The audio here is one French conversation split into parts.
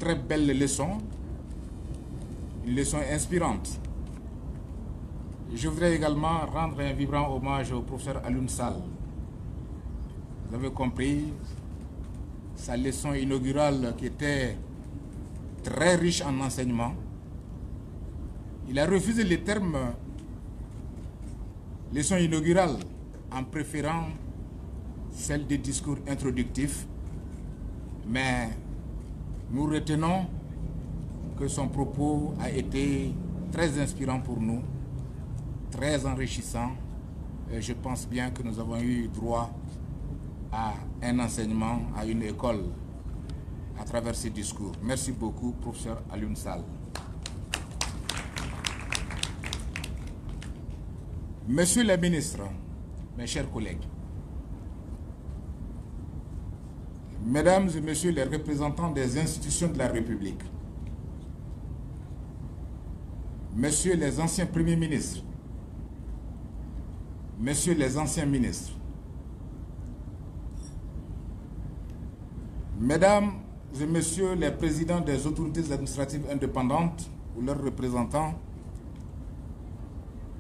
très belle leçon, une leçon inspirante. Je voudrais également rendre un vibrant hommage au professeur Alioune Sall. Vous avez compris, sa leçon inaugurale qui était très riche en enseignements. Il a refusé les termes leçon inaugurale en préférant celle des discours introductifs, mais nous retenons que son propos a été très inspirant pour nous, très enrichissant. Et je pense bien que nous avons eu droit à un enseignement, à une école, à travers ces discours. Merci beaucoup, professeur Alioune Sall. Monsieur le ministre, mes chers collègues, mesdames et messieurs les représentants des institutions de la République, messieurs les anciens premiers ministres, messieurs les anciens ministres, mesdames et messieurs les présidents des autorités administratives indépendantes ou leurs représentants,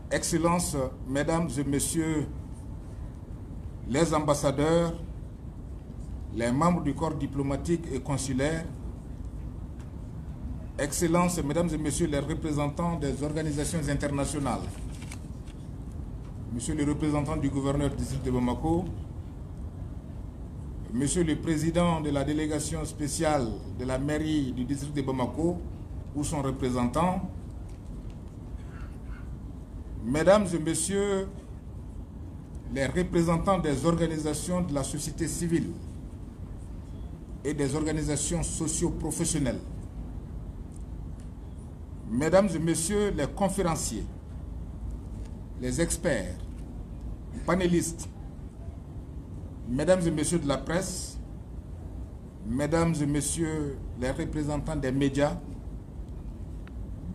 Excellences, mesdames et messieurs les ambassadeurs, les membres du corps diplomatique et consulaire, Excellences, mesdames et messieurs les représentants des organisations internationales, monsieur le représentant du gouverneur du district de Bamako, monsieur le président de la délégation spéciale de la mairie du district de Bamako ou son représentant, mesdames et messieurs les représentants des organisations de la société civile et des organisations socio-professionnelles, mesdames et messieurs les conférenciers, les experts, les panélistes, mesdames et messieurs de la presse, mesdames et messieurs les représentants des médias,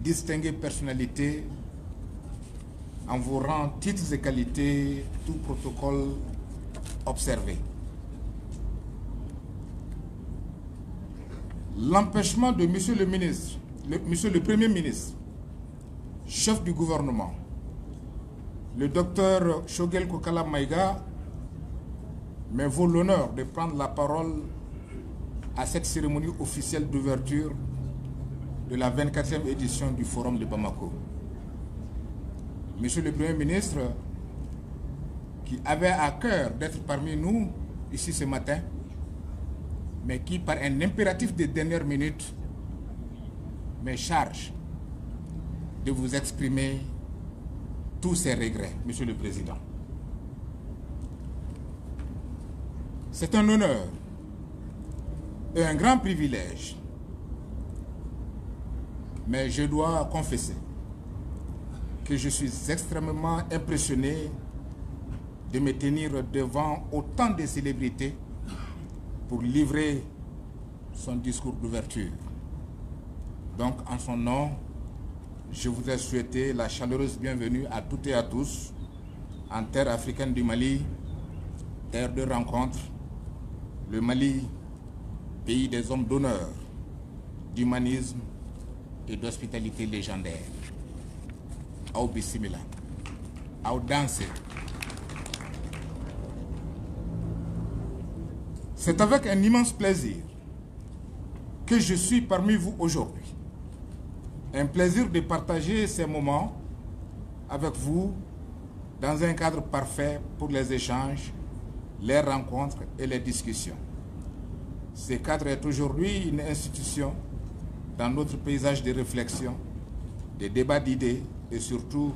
distinguées personnalités, en vos rangs, titres et qualités, tout protocole observé. L'empêchement de monsieur le ministre, monsieur le Premier ministre, chef du gouvernement, le docteur Shogel Kokala Maïga, me vaut l'honneur de prendre la parole à cette cérémonie officielle d'ouverture de la 24e édition du Forum de Bamako. Monsieur le Premier ministre, qui avait à cœur d'être parmi nous ici ce matin, mais qui, par un impératif de dernière minute, me charge de vous exprimer tous ses regrets, Monsieur le Président. C'est un honneur et un grand privilège, mais je dois confesser que je suis extrêmement impressionné de me tenir devant autant de célébrités pour livrer son discours d'ouverture. Donc, en son nom, je voudrais souhaiter la chaleureuse bienvenue à toutes et à tous en terre africaine du Mali, terre de rencontre, le Mali, pays des hommes d'honneur, d'humanisme et d'hospitalité légendaire. Au bismillah, au danser. C'est avec un immense plaisir que je suis parmi vous aujourd'hui. Un plaisir de partager ces moments avec vous dans un cadre parfait pour les échanges, les rencontres et les discussions. Ce cadre est aujourd'hui une institution dans notre paysage de réflexion, de débats d'idées et surtout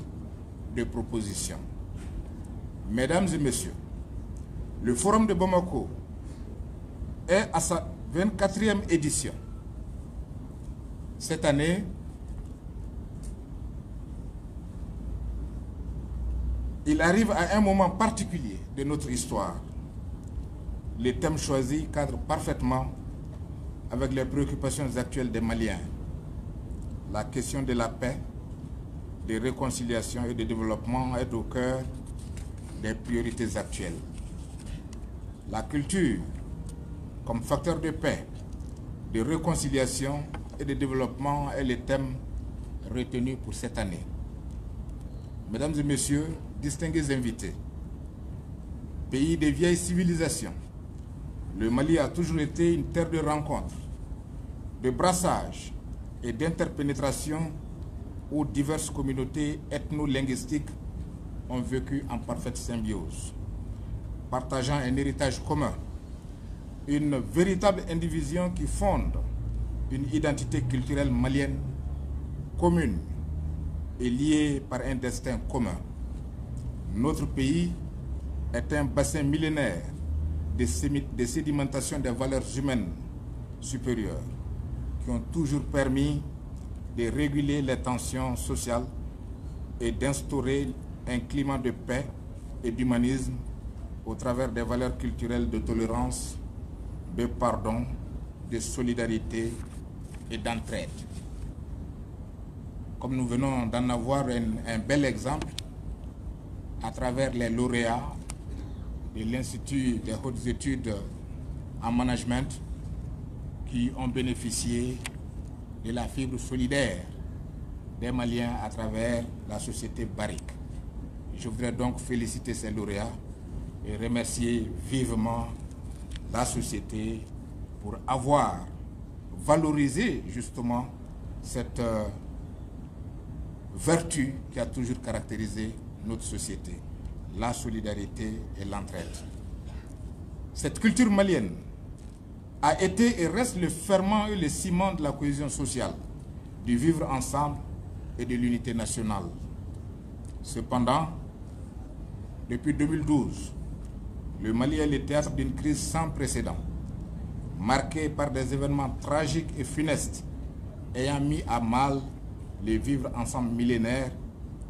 de propositions. Mesdames et messieurs, le Forum de Bamako est à sa 24e édition. Cette année, il arrive à un moment particulier de notre histoire. Les thèmes choisis cadrent parfaitement avec les préoccupations actuelles des Maliens. La question de la paix, de réconciliation et de développement est au cœur des priorités actuelles. La culture, comme facteur de paix, de réconciliation et de développement est le thème retenu pour cette année. Mesdames et messieurs, distingués invités, pays des vieilles civilisations, le Mali a toujours été une terre de rencontres, de brassage et d'interpénétration où diverses communautés ethno-linguistiques ont vécu en parfaite symbiose, partageant un héritage commun, une véritable indivision qui fonde une identité culturelle malienne commune et liée par un destin commun. Notre pays est un bassin millénaire de sédimentation des valeurs humaines supérieures qui ont toujours permis de réguler les tensions sociales et d'instaurer un climat de paix et d'humanisme au travers des valeurs culturelles de tolérance, de pardon, de solidarité et d'entraide. Comme nous venons d'en avoir un bel exemple à travers les lauréats de l'Institut des hautes études en management qui ont bénéficié de la fibre solidaire des Maliens à travers la société Barrick. Je voudrais donc féliciter ces lauréats et remercier vivement la société pour avoir valorisé justement cette vertu qui a toujours caractérisé notre société, la solidarité et l'entraide. Cette culture malienne a été et reste le ferment et le ciment de la cohésion sociale, du vivre ensemble et de l'unité nationale. Cependant, depuis 2012, le Mali est le théâtre d'une crise sans précédent, marquée par des événements tragiques et funestes, ayant mis à mal le vivre ensemble millénaire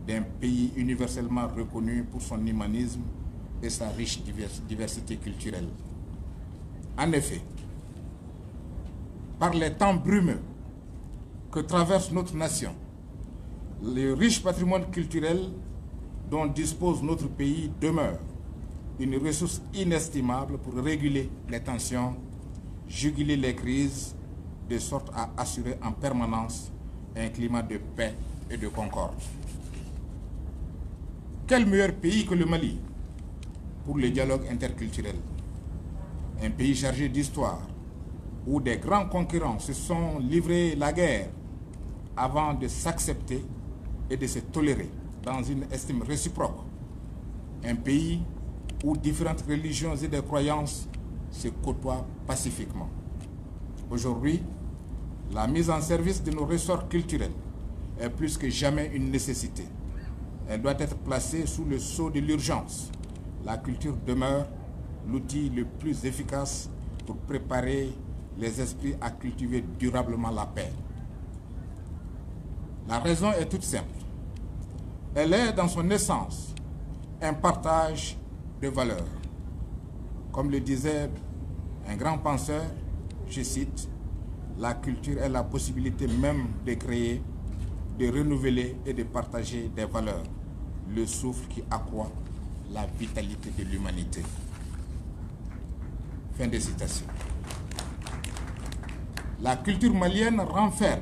d'un pays universellement reconnu pour son humanisme et sa riche diversité culturelle. En effet, par les temps brumeux que traverse notre nation, le riche patrimoine culturel dont dispose notre pays demeure une ressource inestimable pour réguler les tensions, juguler les crises, de sorte à assurer en permanence un climat de paix et de concorde. Quel meilleur pays que le Mali pour le dialogue interculturel? Un pays chargé d'histoire, où des grands concurrents se sont livrés la guerre avant de s'accepter et de se tolérer dans une estime réciproque. Un pays où différentes religions et des croyances se côtoient pacifiquement. Aujourd'hui, la mise en service de nos ressorts culturels est plus que jamais une nécessité. Elle doit être placée sous le sceau de l'urgence. La culture demeure l'outil le plus efficace pour préparer les esprits à cultiver durablement la paix. La raison est toute simple. Elle est dans son essence un partage de valeurs. Comme le disait un grand penseur, je cite, « La culture est la possibilité même de créer, de renouveler et de partager des valeurs, le souffle qui accroît la vitalité de l'humanité. » Fin de citation. La culture malienne renferme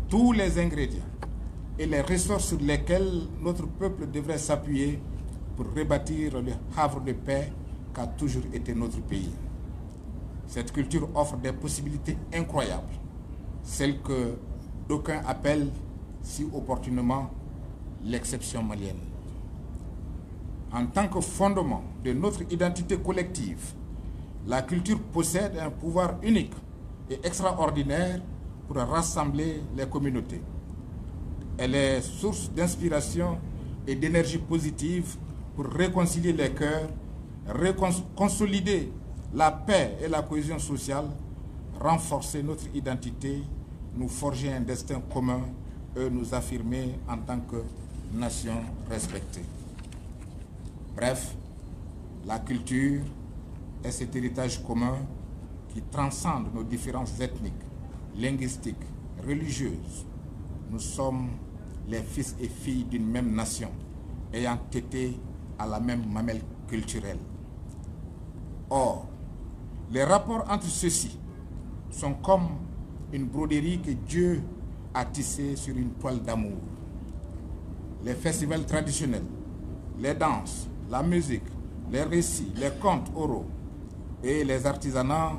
tous les ingrédients et les ressources sur lesquels notre peuple devrait s'appuyer pour rebâtir le havre de paix qu'a toujours été notre pays. Cette culture offre des possibilités incroyables, celles que d'aucuns appellent si opportunément l'exception malienne. En tant que fondement de notre identité collective, la culture possède un pouvoir unique et extraordinaire pour rassembler les communautés. Elle est source d'inspiration et d'énergie positive pour réconcilier les cœurs, consolider la paix et la cohésion sociale, renforcer notre identité, nous forger un destin commun et nous affirmer en tant que nation respectée. Bref, la culture est cet héritage commun qui transcende nos différences ethniques, linguistiques, religieuses. Nous sommes les fils et filles d'une même nation, ayant été à la même mamelle culturelle. Or, les rapports entre ceux-ci sont comme une broderie que Dieu a tissée sur une toile d'amour. Les festivals traditionnels, les danses, la musique, les récits, les contes oraux et les artisanats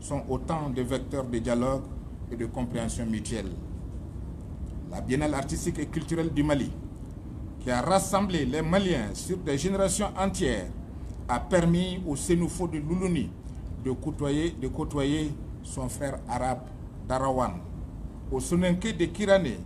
sont autant de vecteurs de dialogue et de compréhension mutuelle. La Biennale artistique et culturelle du Mali, qui a rassemblé les Maliens sur des générations entières, a permis au Sénoufo de Loulouni de côtoyer son frère arabe Darawan, au Soninké de Kirané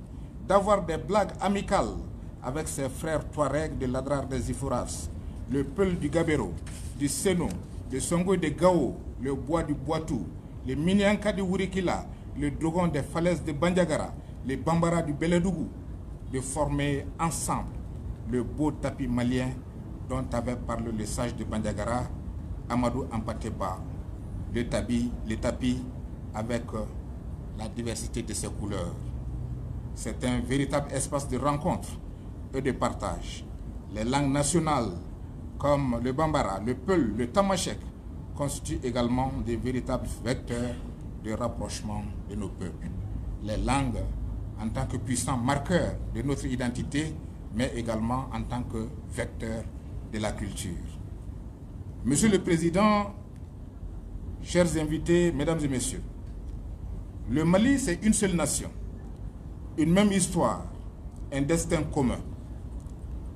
d'avoir des blagues amicales avec ses frères Touareg de l'Adrar des Ifouras, le Peul du Gabero, du Sénou, le Songo de Gao, le Bois du Boitou, le Minyanka du Wurikila, le Dogon des falaises de Bandiagara, les Bambara du Beledougou, de former ensemble le beau tapis malien dont avait parlé le sage de Bandiagara, Amadou Ampateba, le tapis avec la diversité de ses couleurs. C'est un véritable espace de rencontre et de partage. Les langues nationales comme le Bambara, le Peul, le Tamashek constituent également des véritables vecteurs de rapprochement de nos peuples. Les langues en tant que puissants marqueurs de notre identité, mais également en tant que vecteurs de la culture. Monsieur le Président, chers invités, mesdames et messieurs, le Mali, c'est une seule nation, une même histoire, un destin commun.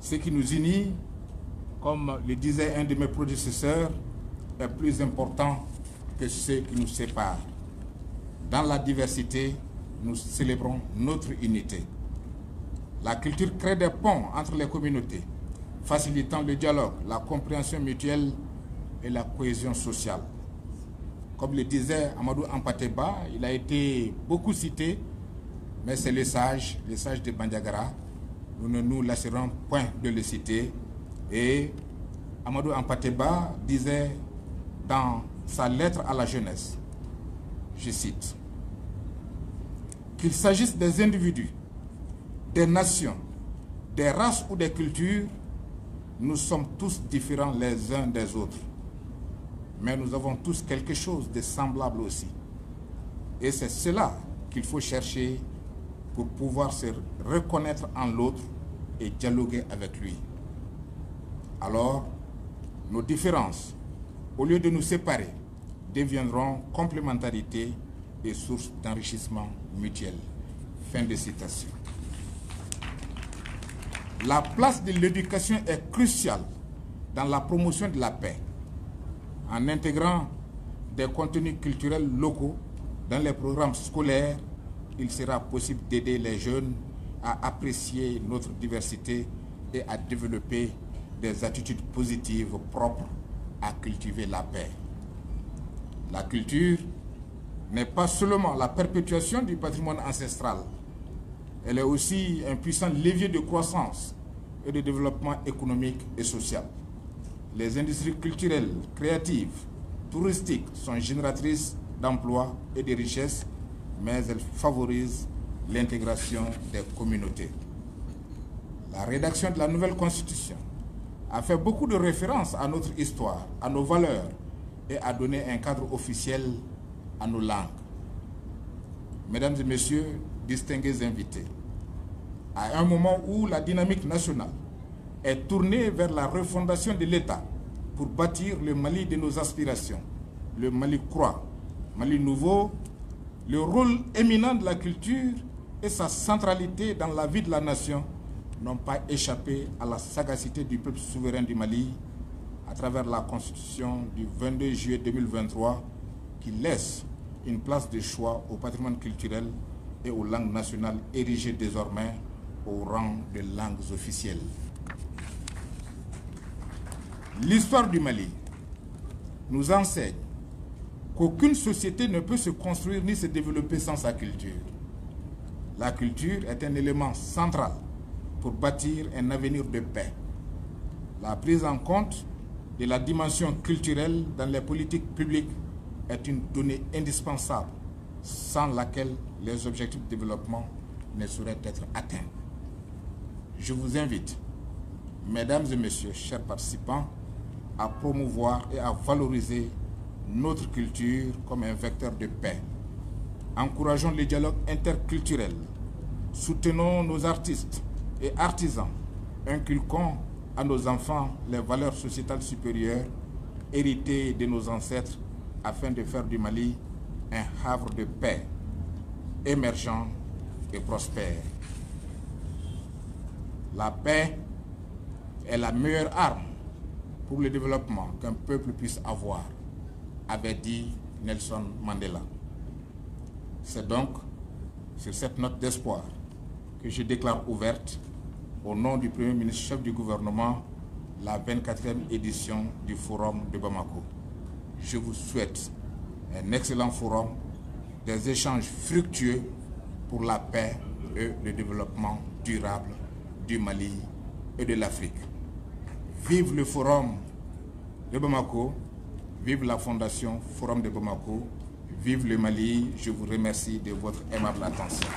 Ce qui nous unit, comme le disait un de mes prédécesseurs, est plus important que ce qui nous sépare. Dans la diversité, nous célébrons notre unité. La culture crée des ponts entre les communautés, facilitant le dialogue, la compréhension mutuelle et la cohésion sociale. Comme le disait Amadou Ampateba, il a été beaucoup cité, mais c'est le sage de Bandiagara. Nous ne nous lasserons point de le citer. Et Amadou Ampateba disait dans sa lettre à la jeunesse, je cite, qu'il s'agisse des individus, des nations, des races ou des cultures, nous sommes tous différents les uns des autres. Mais nous avons tous quelque chose de semblable aussi. Et c'est cela qu'il faut chercher pour pouvoir se reconnaître en l'autre et dialoguer avec lui. Alors, nos différences, au lieu de nous séparer, deviendront complémentarité et source d'enrichissement mutuel. Fin de citation. La place de l'éducation est cruciale dans la promotion de la paix. En intégrant des contenus culturels locaux dans les programmes scolaires, il sera possible d'aider les jeunes à apprécier notre diversité et à développer des attitudes positives propres à cultiver la paix. La culture n'est pas seulement la perpétuation du patrimoine ancestral, elle est aussi un puissant levier de croissance et de développement économique et social. Les industries culturelles, créatives, touristiques sont génératrices d'emplois et de richesses, mais elles favorisent l'intégration des communautés. La rédaction de la nouvelle Constitution a fait beaucoup de références à notre histoire, à nos valeurs et a donné un cadre officiel à nos langues. Mesdames et messieurs, distingués invités, à un moment où la dynamique nationale est tournée vers la refondation de l'État pour bâtir le Mali de nos aspirations, le Mali croît, Mali nouveau, le rôle éminent de la culture et sa centralité dans la vie de la nation n'ont pas échappé à la sagacité du peuple souverain du Mali à travers la Constitution du 22 juillet 2023 qui laisse une place de choix au patrimoine culturel et aux langues nationales érigées désormais au rang de langues officielles. L'histoire du Mali nous enseigne qu'aucune société ne peut se construire ni se développer sans sa culture. La culture est un élément central pour bâtir un avenir de paix. La prise en compte de la dimension culturelle dans les politiques publiques est une donnée indispensable sans laquelle les objectifs de développement ne sauraient être atteints. Je vous invite, mesdames et messieurs, chers participants, à promouvoir et à valoriser notre culture comme un vecteur de paix, Encourageons le dialogue interculturel. Soutenons nos artistes et artisans. Inculquons à nos enfants les valeurs sociétales supérieures héritées de nos ancêtres afin de faire du Mali un havre de paix, émergent et prospère. La paix est la meilleure arme pour le développement qu'un peuple puisse avoir, avait dit Nelson Mandela. C'est donc sur cette note d'espoir que je déclare ouverte, au nom du Premier ministre chef du gouvernement, la 24e édition du Forum de Bamako. Je vous souhaite un excellent forum, des échanges fructueux pour la paix et le développement durable du Mali et de l'Afrique. Vive le Forum de Bamako, vive la Fondation Forum de Bamako, vive le Mali. Je vous remercie de votre aimable attention.